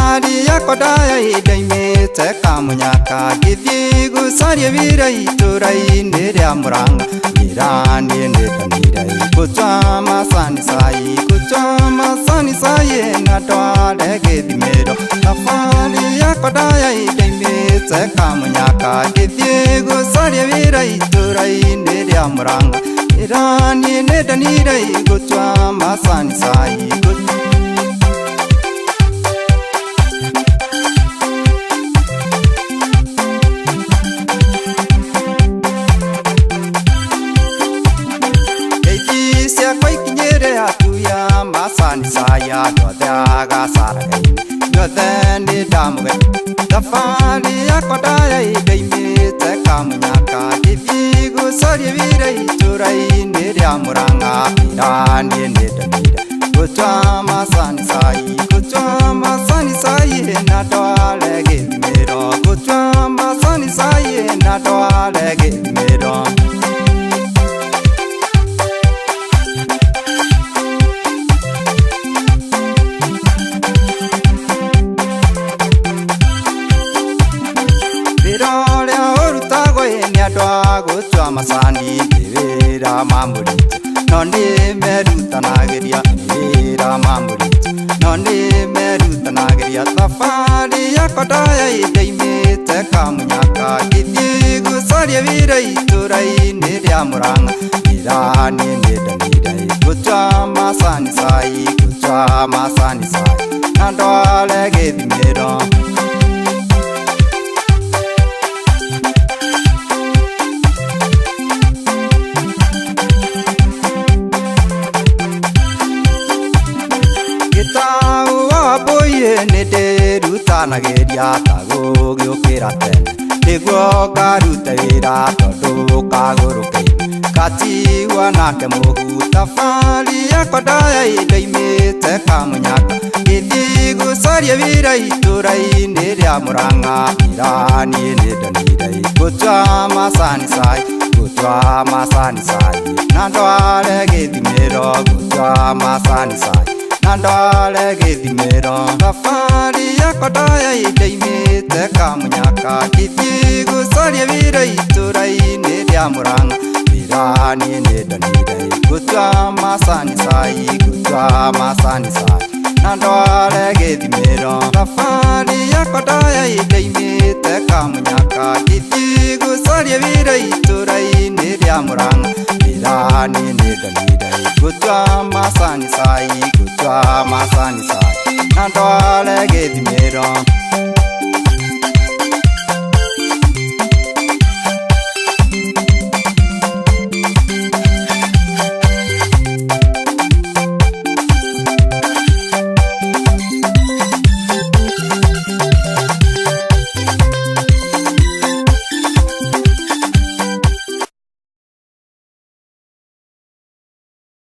Tafari ya kodaya daime teka munyaka Givigu sarya virai turai nirya muranga Mirani nidanirai kuchwa masani sai Natwa lege dimero Tafari ya kodaya daime teka munyaka Givigu sarya virai turai nirya muranga Mirani nidanirai kuchwa masani sai Masani saya dodaga saragai Yodani damugai Tafari ya kodaya daime teka munyaka Givigu sarya virai turai nirya muranga Mirani nidanira Kuchwa masani sai Natwa lege dimero Kuchwa masani sai Natwa lege dimero Kuchwa masani vera mamuri Nonde meruta nageria vera mamuri Nonde meruta nageria Tafari ya kodaya daime teka munyaka Givigu sarya virai turai nirya muranga Mirani nidanirai Kuchwa masani sai Natwa lege dimero Nede ruta nageria tago gyokera tene Niguo ngaruta wira tondu kaguruke Kati wanake mugu Tafari ya kodaya daime teka munyaka Givigu sarya virai turai nirya muranga Mirani nidanirai Kuchwa masani sai Natwa lege dimero Kuchwa masani sai Natwa lege dimero Tafari ya kodaya daime teka munyaka Givigu sarya virai turai nirya muranga Mirani nidanirai Kuchwa masani sai Natwa lege dimero Tafari ya kodaya daime teka munyaka Givigu sarya virai turai nirya muranga Mirani nidanirai Kuchwa masani sai Natwa lege dimero